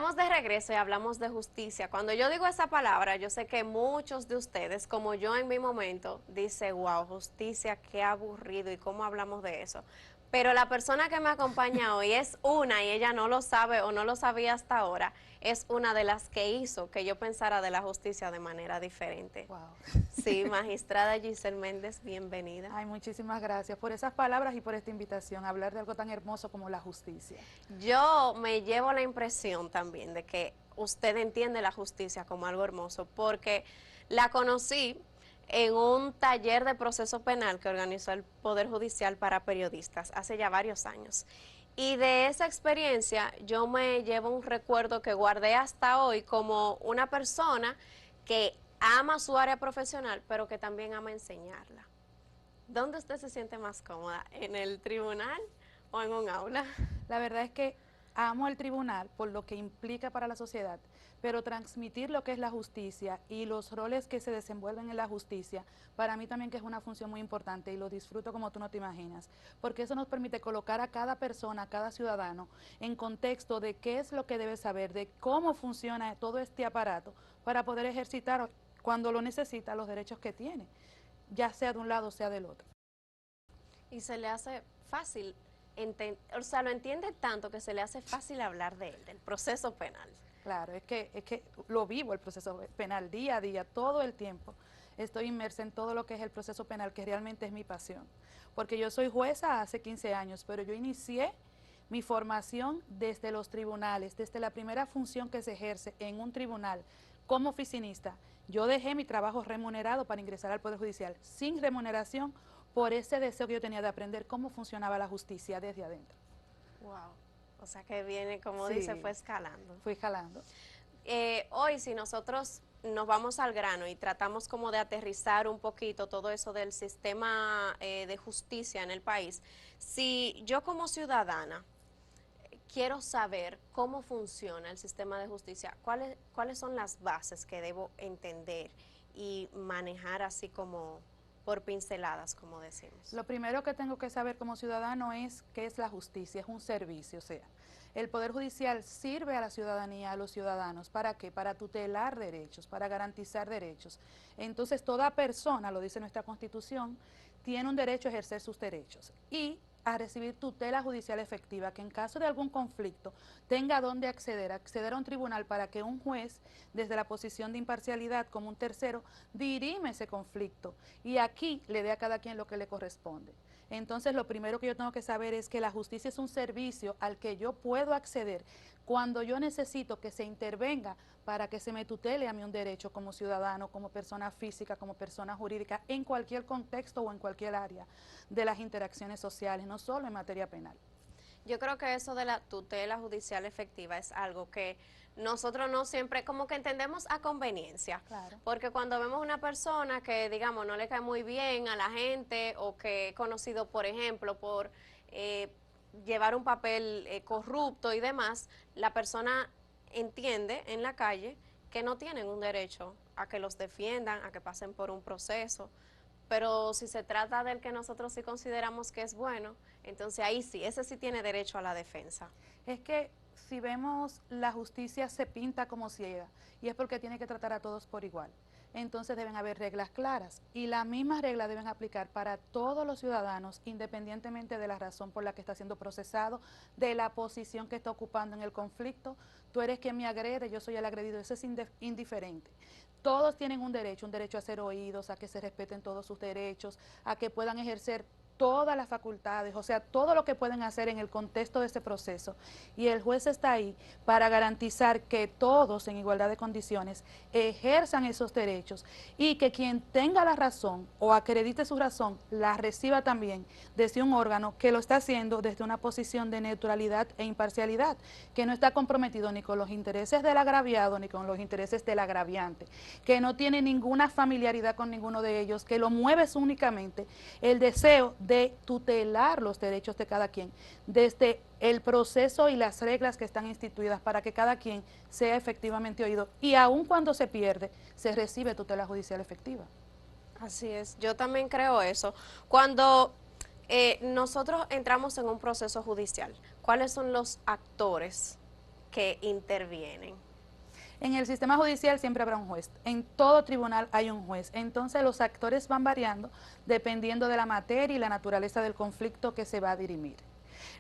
Estamos de regreso y hablamos de justicia. Cuando yo digo esa palabra, yo sé que muchos de ustedes, como yo en mi momento, dice, wow, justicia, qué aburrido y cómo hablamos de eso. Pero la persona que me acompaña hoy es una, y ella no lo sabe o no lo sabía hasta ahora, es una de las que hizo que yo pensara de la justicia de manera diferente. Wow. Sí, magistrada Giselle Méndez, bienvenida. Ay, muchísimas gracias por esas palabras y por esta invitación a hablar de algo tan hermoso como la justicia. Yo me llevo la impresión también de que usted entiende la justicia como algo hermoso, porque la conocí en un taller de proceso penal que organizó el Poder Judicial para periodistas hace ya varios años. Y de esa experiencia yo me llevo un recuerdo que guardé hasta hoy como una persona que ama su área profesional, pero que también ama enseñarla. ¿Dónde usted se siente más cómoda? ¿En el tribunal o en un aula? La verdad es que amo el tribunal por lo que implica para la sociedad, pero transmitir lo que es la justicia y los roles que se desenvuelven en la justicia, para mí también que es una función muy importante y lo disfruto como tú no te imaginas, porque eso nos permite colocar a cada persona, a cada ciudadano, en contexto de qué es lo que debe saber, de cómo funciona todo este aparato para poder ejercitar cuando lo necesita los derechos que tiene, ya sea de un lado o sea del otro. Y se le hace fácil, o sea, lo entiende tanto que se le hace fácil hablar de él, del proceso penal. Claro, es que lo vivo el proceso penal día a día, todo el tiempo. Estoy inmersa en todo lo que es el proceso penal, que realmente es mi pasión. Porque yo soy jueza hace 15 años, pero yo inicié mi formación desde los tribunales, desde la primera función que se ejerce en un tribunal como oficinista. Yo dejé mi trabajo remunerado para ingresar al Poder Judicial sin remuneración por ese deseo que yo tenía de aprender cómo funcionaba la justicia desde adentro. Wow. O sea que viene, como dice, Sí, fue escalando. fui jalando. Hoy, si nosotros nos vamos al grano y tratamos como de aterrizar un poquito todo eso del sistema de justicia en el país, si yo como ciudadana quiero saber cómo funciona el sistema de justicia, cuáles son las bases que debo entender y manejar así como por pinceladas, como decimos. Lo primero que tengo que saber como ciudadano es qué es la justicia, es un servicio, o sea, el Poder Judicial sirve a la ciudadanía, a los ciudadanos, ¿para qué? Para tutelar derechos, para garantizar derechos. Entonces, toda persona, lo dice nuestra Constitución, tiene un derecho a ejercer sus derechos y a recibir tutela judicial efectiva, que en caso de algún conflicto tenga dónde acceder a un tribunal para que un juez, desde la posición de imparcialidad como un tercero, dirime ese conflicto y aquí le dé a cada quien lo que le corresponde. Entonces, lo primero que yo tengo que saber es que la justicia es un servicio al que yo puedo acceder cuando yo necesito que se intervenga para que se me tutele a mí un derecho como ciudadano, como persona física, como persona jurídica, en cualquier contexto o en cualquier área de las interacciones sociales, no solo en materia penal. Yo creo que eso de la tutela judicial efectiva es algo que nosotros no siempre, como que entendemos a conveniencia, Claro. porque cuando vemos una persona que, digamos, no le cae muy bien a la gente o que es conocido, por ejemplo, por llevar un papel corrupto y demás, la persona entiende en la calle que no tienen un derecho a que los defiendan, a que pasen por un proceso. Pero si se trata del que nosotros sí consideramos que es bueno, entonces ahí sí, ese sí tiene derecho a la defensa. Es que si vemos la justicia se pinta como ciega y es porque tiene que tratar a todos por igual. Entonces deben haber reglas claras y las mismas reglas deben aplicar para todos los ciudadanos independientemente de la razón por la que está siendo procesado, de la posición que está ocupando en el conflicto. Tú eres quien me agrede, yo soy el agredido, eso es indiferente. Todos tienen un derecho a ser oídos, a que se respeten todos sus derechos, a que puedan ejercer todas las facultades, o sea, todo lo que pueden hacer en el contexto de ese proceso. Y el juez está ahí para garantizar que todos en igualdad de condiciones ejerzan esos derechos y que quien tenga la razón o acredite su razón la reciba también desde un órgano que lo está haciendo desde una posición de neutralidad e imparcialidad, que no está comprometido ni con los intereses del agraviado ni con los intereses del agraviante, que no tiene ninguna familiaridad con ninguno de ellos, que lo mueve es únicamente el deseo de tutelar los derechos de cada quien, desde el proceso y las reglas que están instituidas para que cada quien sea efectivamente oído y aun cuando se pierde, se recibe tutela judicial efectiva. Así es, yo también creo eso. Cuando nosotros entramos en un proceso judicial, ¿cuáles son los actores que intervienen? En el sistema judicial siempre habrá un juez, en todo tribunal hay un juez, entonces los actores van variando dependiendo de la materia y la naturaleza del conflicto que se va a dirimir.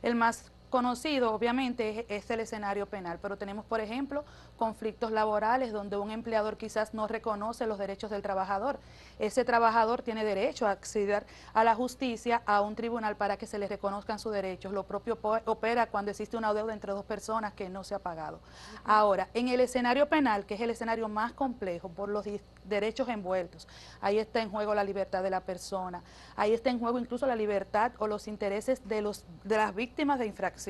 El más conocido, obviamente, es el escenario penal, pero tenemos, por ejemplo, conflictos laborales donde un empleador quizás no reconoce los derechos del trabajador. Ese trabajador tiene derecho a acceder a la justicia, a un tribunal para que se le reconozcan sus derechos. Lo propio opera cuando existe una deuda entre dos personas que no se ha pagado. Ahora, en el escenario penal, que es el escenario más complejo por los derechos envueltos, ahí está en juego la libertad de la persona, ahí está en juego incluso la libertad o los intereses de las víctimas de infracciones.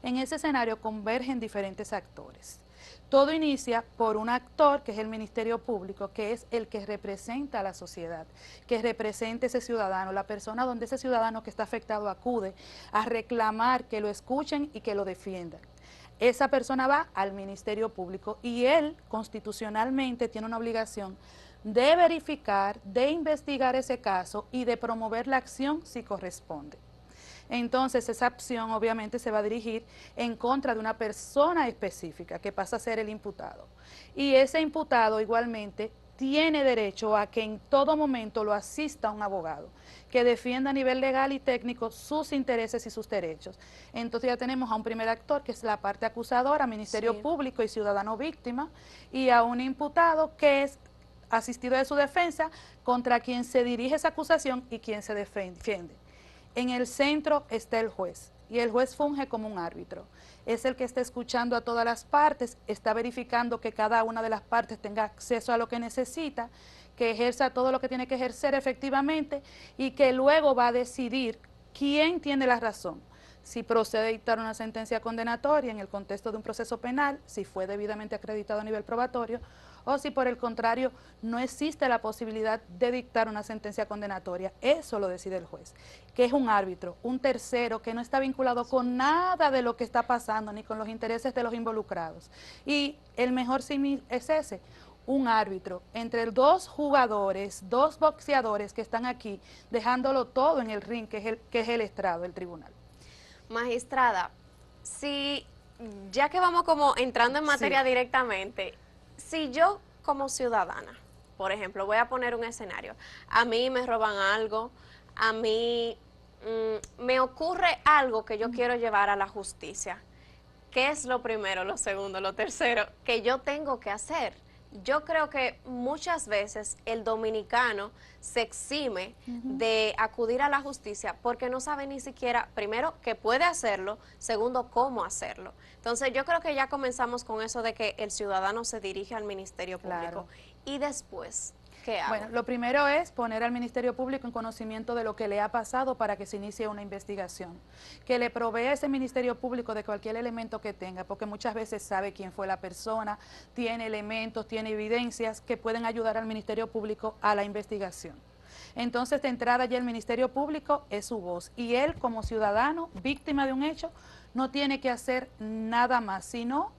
En ese escenario convergen diferentes actores. Todo inicia por un actor, que es el Ministerio Público, que es el que representa a la sociedad, que representa a ese ciudadano, la persona donde ese ciudadano que está afectado acude a reclamar que lo escuchen y que lo defiendan. Esa persona va al Ministerio Público y él constitucionalmente tiene una obligación de verificar, de investigar ese caso y de promover la acción si corresponde. Entonces esa acción obviamente se va a dirigir en contra de una persona específica que pasa a ser el imputado. Y ese imputado igualmente tiene derecho a que en todo momento lo asista un abogado que defienda a nivel legal y técnico sus intereses y sus derechos. Entonces ya tenemos a un primer actor, que es la parte acusadora, Ministerio Público y ciudadano víctima, y a un imputado que es asistido de su defensa, contra quien se dirige esa acusación y quien se defiende. En el centro está el juez, y el juez funge como un árbitro. Es el que está escuchando a todas las partes, está verificando que cada una de las partes tenga acceso a lo que necesita, que ejerza todo lo que tiene que ejercer efectivamente y que luego va a decidir quién tiene la razón. Si procede a dictar una sentencia condenatoria en el contexto de un proceso penal, si fue debidamente acreditado a nivel probatorio, o si por el contrario no existe la posibilidad de dictar una sentencia condenatoria. Eso lo decide el juez, que es un árbitro, un tercero que no está vinculado con nada de lo que está pasando, ni con los intereses de los involucrados. Y el mejor símil es ese, un árbitro entre dos jugadores, dos boxeadores que están aquí, dejándolo todo en el ring, que es el estrado, el tribunal. Magistrada, si ya que vamos como entrando en materia Sí. directamente, si yo como ciudadana, por ejemplo, voy a poner un escenario, a mí me roban algo, a mí me ocurre algo que yo quiero llevar a la justicia, ¿qué es lo primero, lo segundo, lo tercero que yo tengo que hacer? Yo creo que muchas veces el dominicano se exime de acudir a la justicia porque no sabe ni siquiera, primero, que puede hacerlo, segundo, cómo hacerlo. Entonces yo creo que ya comenzamos con eso de que el ciudadano se dirige al Ministerio Público. Claro. Y después, ¿qué hago? Bueno, lo primero es poner al Ministerio Público en conocimiento de lo que le ha pasado para que se inicie una investigación. Que le provea a ese Ministerio Público de cualquier elemento que tenga, porque muchas veces sabe quién fue la persona, tiene elementos, tiene evidencias que pueden ayudar al Ministerio Público a la investigación. Entonces, de entrada ya el Ministerio Público es su voz y él como ciudadano, víctima de un hecho, no tiene que hacer nada más, sino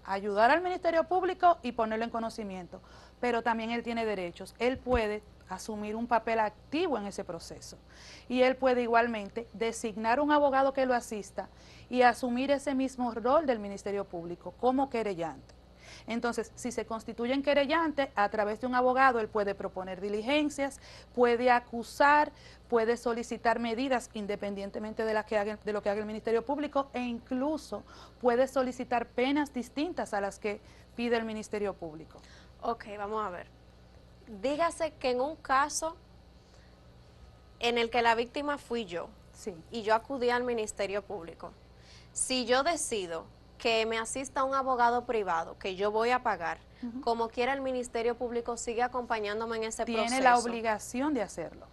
ayudar al Ministerio Público y ponerlo en conocimiento. Pero también él tiene derechos, él puede asumir un papel activo en ese proceso y él puede igualmente designar un abogado que lo asista y asumir ese mismo rol del Ministerio Público como querellante. Entonces, si se constituye en querellante, a través de un abogado él puede proponer diligencias, puede acusar, puede solicitar medidas independientemente de lo que haga el Ministerio Público e incluso puede solicitar penas distintas a las que pide el Ministerio Público. Ok, vamos a ver. Dígase que en un caso en el que la víctima fui yo, Sí. y yo acudí al Ministerio Público, si yo decido que me asista un abogado privado que yo voy a pagar, como quiera el Ministerio Público sigue acompañándome en ese proceso. Tiene la obligación de hacerlo.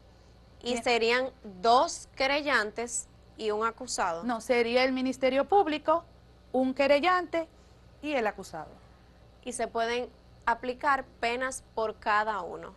Y serían dos querellantes y un acusado. No, sería el Ministerio Público, un querellante y el acusado. Y se pueden aplicar penas por cada uno.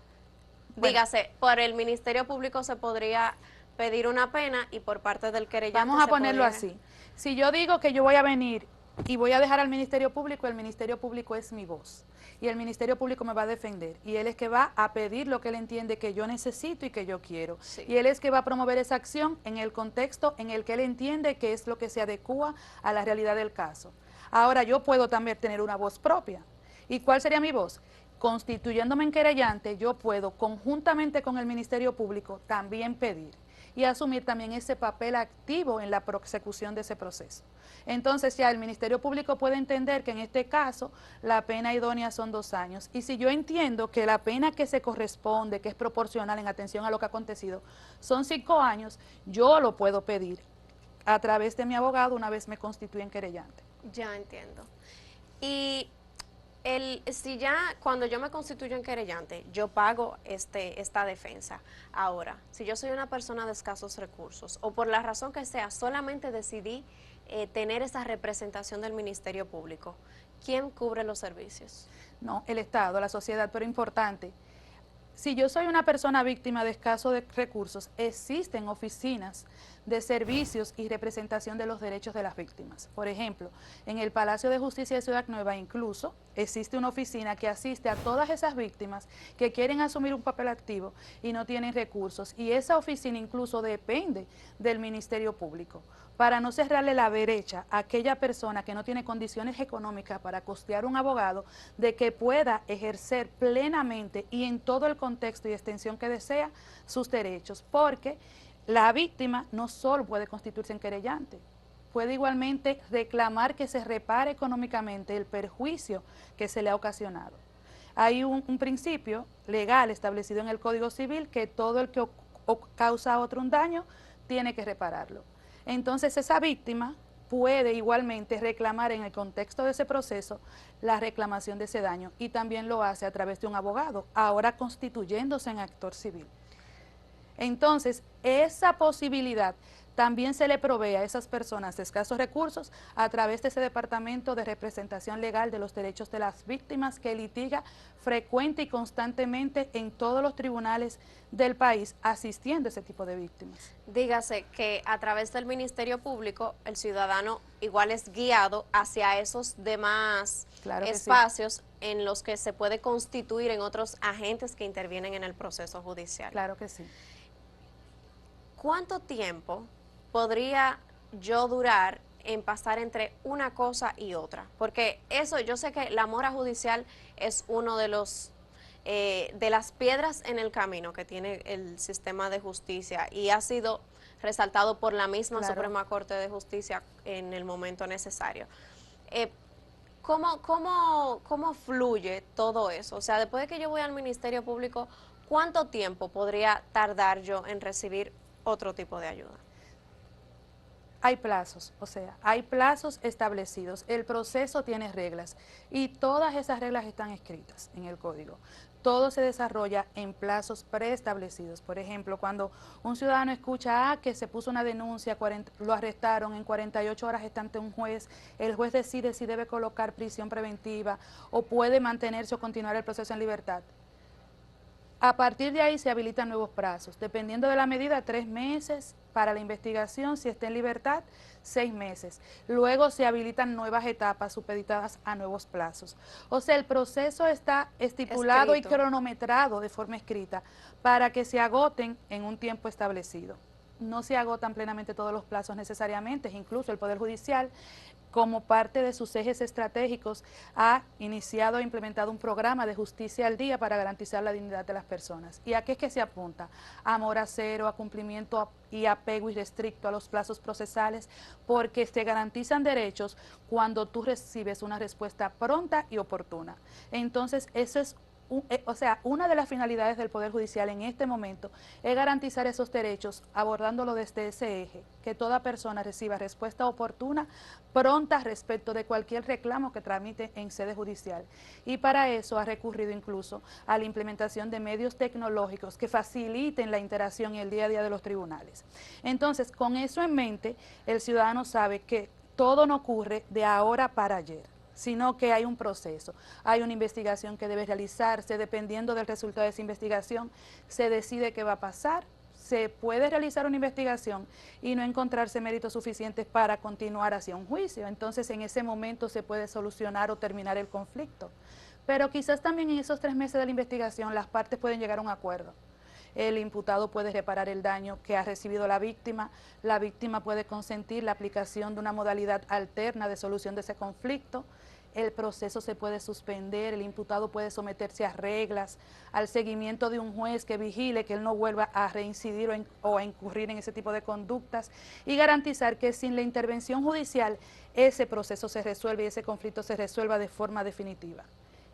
Bueno. Dígase, por el Ministerio Público se podría pedir una pena y por parte del querellante Vamos a se ponerlo podría... así. Si yo digo que yo voy a venir y voy a dejar al Ministerio Público, el Ministerio Público es mi voz. Y el Ministerio Público me va a defender. Y él es que va a pedir lo que él entiende que yo necesito y que yo quiero. Sí. Y él es que va a promover esa acción en el contexto en el que él entiende que es lo que se adecúa a la realidad del caso. Ahora yo puedo también tener una voz propia. ¿Y cuál sería mi voz? Constituyéndome en querellante, yo puedo, conjuntamente con el Ministerio Público, también pedir y asumir también ese papel activo en la prosecución de ese proceso. Entonces ya el Ministerio Público puede entender que en este caso la pena idónea son 2 años. Y si yo entiendo que la pena que se corresponde, que es proporcional en atención a lo que ha acontecido, son 5 años, yo lo puedo pedir a través de mi abogado una vez me constituya en querellante. Ya entiendo. Y si ya cuando yo me constituyo en querellante, yo pago esta defensa. Ahora, si yo soy una persona de escasos recursos o por la razón que sea, solamente decidí tener esa representación del Ministerio Público, ¿quién cubre los servicios? No, el Estado, la sociedad, pero importante. Si yo soy una persona víctima de escasos recursos, existen oficinas de servicios y representación de los derechos de las víctimas. Por ejemplo, en el Palacio de Justicia de Ciudad Nueva incluso existe una oficina que asiste a todas esas víctimas que quieren asumir un papel activo y no tienen recursos. Y esa oficina incluso depende del Ministerio Público, para no cerrarle la brecha a aquella persona que no tiene condiciones económicas para costear un abogado, de que pueda ejercer plenamente y en todo el contexto y extensión que desea sus derechos, porque la víctima no solo puede constituirse en querellante, puede igualmente reclamar que se repare económicamente el perjuicio que se le ha ocasionado. Hay un principio legal establecido en el Código Civil que todo el que causa a otro un daño tiene que repararlo. Entonces esa víctima puede igualmente reclamar en el contexto de ese proceso la reclamación de ese daño y también lo hace a través de un abogado, ahora constituyéndose en actor civil. Entonces, esa posibilidad también se le provee a esas personas de escasos recursos a través de ese Departamento de Representación Legal de los Derechos de las Víctimas que litiga frecuente y constantemente en todos los tribunales del país asistiendo a ese tipo de víctimas. Dígase que a través del Ministerio Público el ciudadano igual es guiado hacia esos demás espacios en los que se puede constituir en otros agentes que intervienen en el proceso judicial. Claro que sí. ¿Cuánto tiempo podría yo durar en pasar entre una cosa y otra? Porque eso, yo sé que la mora judicial es uno de las piedras en el camino que tiene el sistema de justicia y ha sido resaltado por la misma Suprema Corte de Justicia en el momento necesario. ¿Cómo fluye todo eso? O sea, después de que yo voy al Ministerio Público, ¿cuánto tiempo podría tardar yo en recibir otro tipo de ayuda? Hay plazos, o sea, hay plazos establecidos. El proceso tiene reglas y todas esas reglas están escritas en el código. Todo se desarrolla en plazos preestablecidos. Por ejemplo, cuando un ciudadano escucha que se puso una denuncia, lo arrestaron, en 48 horas está ante un juez, el juez decide si debe colocar prisión preventiva o puede mantenerse o continuar el proceso en libertad. A partir de ahí se habilitan nuevos plazos, dependiendo de la medida, 3 meses para la investigación, si está en libertad, 6 meses. Luego se habilitan nuevas etapas supeditadas a nuevos plazos. O sea, el proceso está estipulado y cronometrado de forma escrita para que se agoten en un tiempo establecido. No se agotan plenamente todos los plazos necesariamente, incluso el Poder Judicial, como parte de sus ejes estratégicos, ha iniciado e implementado un programa de justicia al día para garantizar la dignidad de las personas. ¿Y a qué es que se apunta? Amor a cero, a cumplimiento y apego irrestricto a los plazos procesales, porque se garantizan derechos cuando tú recibes una respuesta pronta y oportuna. Entonces, eso es una de las finalidades del Poder Judicial en este momento es garantizar esos derechos, abordándolo desde ese eje, que toda persona reciba respuesta oportuna, pronta respecto de cualquier reclamo que tramite en sede judicial. Y para eso ha recurrido incluso a la implementación de medios tecnológicos que faciliten la interacción y el día a día de los tribunales. Entonces, con eso en mente, el ciudadano sabe que todo no ocurre de ahora para ayer, sino que hay un proceso, hay una investigación que debe realizarse, dependiendo del resultado de esa investigación, se decide qué va a pasar. Se puede realizar una investigación y no encontrarse méritos suficientes para continuar hacia un juicio, entonces en ese momento se puede solucionar o terminar el conflicto. Pero quizás también en esos 3 meses de la investigación las partes pueden llegar a un acuerdo el imputado puede reparar el daño que ha recibido la víctima puede consentir la aplicación de una modalidad alterna de solución de ese conflicto, el proceso se puede suspender, el imputado puede someterse a reglas, al seguimiento de un juez que vigile que él no vuelva a reincidir o a incurrir en ese tipo de conductas y garantizar que sin la intervención judicial ese proceso se resuelve y ese conflicto se resuelva de forma definitiva.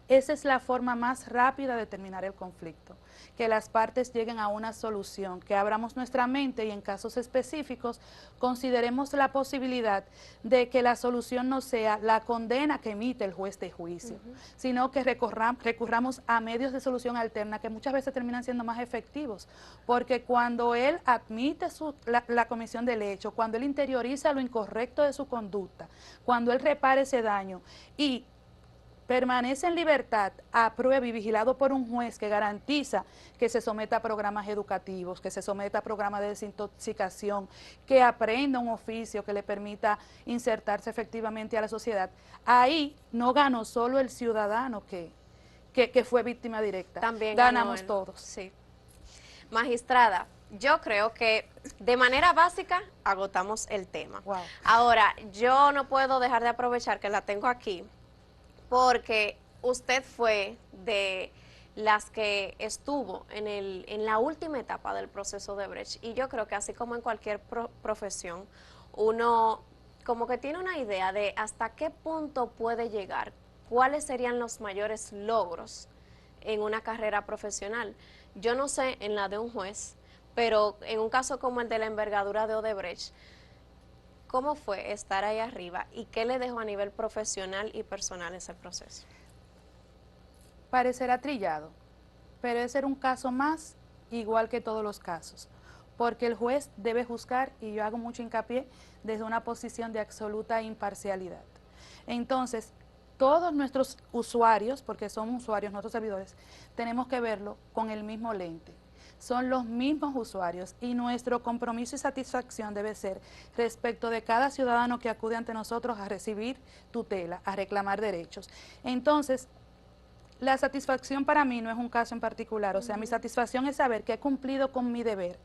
Esa es la forma más rápida de terminar el conflicto, que las partes lleguen a una solución, que abramos nuestra mente y en casos específicos consideremos la posibilidad de que la solución no sea la condena que emite el juez de juicio, sino que recurramos a medios de solución alterna que muchas veces terminan siendo más efectivos, porque cuando él admite la comisión del hecho, cuando él interioriza lo incorrecto de su conducta, cuando él repara ese daño y permanece en libertad, a prueba y vigilado por un juez que garantiza que se someta a programas educativos, que se someta a programas de desintoxicación, que aprenda un oficio que le permita insertarse efectivamente a la sociedad. Ahí no ganó solo el ciudadano que fue víctima directa, También ganamos todos. Sí. Magistrada, yo creo que de manera básica agotamos el tema. Wow. Ahora, yo no puedo dejar de aprovechar que la tengo aquí, porque usted fue de las que estuvo en la última etapa del proceso de Brecht, y yo creo que así como en cualquier profesión, uno como que tiene una idea de hasta qué punto puede llegar, cuáles serían los mayores logros en una carrera profesional. Yo no sé en la de un juez, pero en un caso como el de la envergadura de Odebrecht, ¿cómo fue estar ahí arriba y qué le dejó a nivel profesional y personal ese proceso? Parecerá trillado, pero es ser un caso más igual que todos los casos, porque el juez debe juzgar, y yo hago mucho hincapié, desde una posición de absoluta imparcialidad. Entonces, todos nuestros usuarios, porque somos usuarios, nuestros servidores, tenemos que verlo con el mismo lente. Son los mismos usuarios y nuestro compromiso y satisfacción debe ser respecto de cada ciudadano que acude ante nosotros a recibir tutela, a reclamar derechos. Entonces, la satisfacción para mí no es un caso en particular, o sea, mi satisfacción es saber que he cumplido con mi deber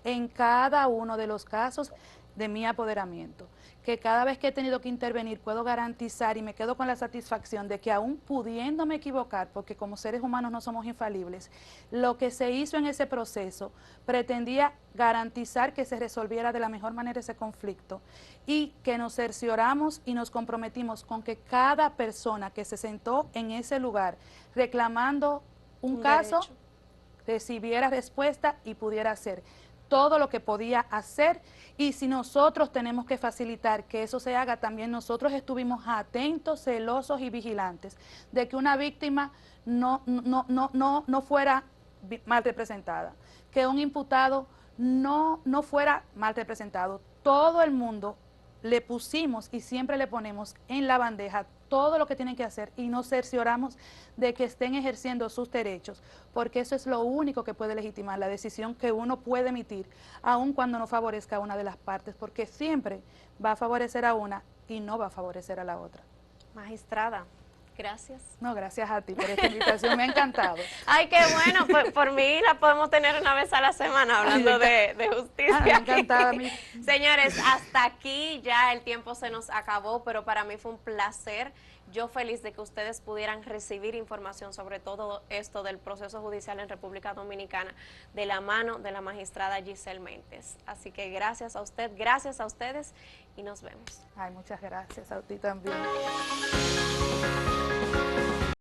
en cada uno de los casos de mi apoderamiento, que cada vez que he tenido que intervenir puedo garantizar y me quedo con la satisfacción de que aún pudiéndome equivocar, porque como seres humanos no somos infalibles, lo que se hizo en ese proceso pretendía garantizar que se resolviera de la mejor manera ese conflicto y que nos cercioramos y nos comprometimos con que cada persona que se sentó en ese lugar reclamando un caso recibiera respuesta y pudiera hacer todo lo que podía hacer, y si nosotros tenemos que facilitar que eso se haga, también nosotros estuvimos atentos, celosos y vigilantes de que una víctima no fuera mal representada, que un imputado no fuera mal representado. Todo el mundo le pusimos y siempre le ponemos en la bandeja todo lo que tienen que hacer y nos cercioramos de que estén ejerciendo sus derechos, porque eso es lo único que puede legitimar la decisión que uno puede emitir, aun cuando no favorezca a una de las partes, porque siempre va a favorecer a una y no va a favorecer a la otra. Magistrada, gracias. No, gracias a ti por esta invitación, me ha encantado. Ay, qué bueno, por mí la podemos tener una vez a la semana hablando de justicia. Me ha encantado a mí. Señores, hasta aquí ya el tiempo se nos acabó, pero para mí fue un placer. Yo feliz de que ustedes pudieran recibir información sobre todo esto del proceso judicial en República Dominicana de la mano de la magistrada Giselle Méndez. Así que gracias a usted, gracias a ustedes y nos vemos. Ay, muchas gracias a ti también.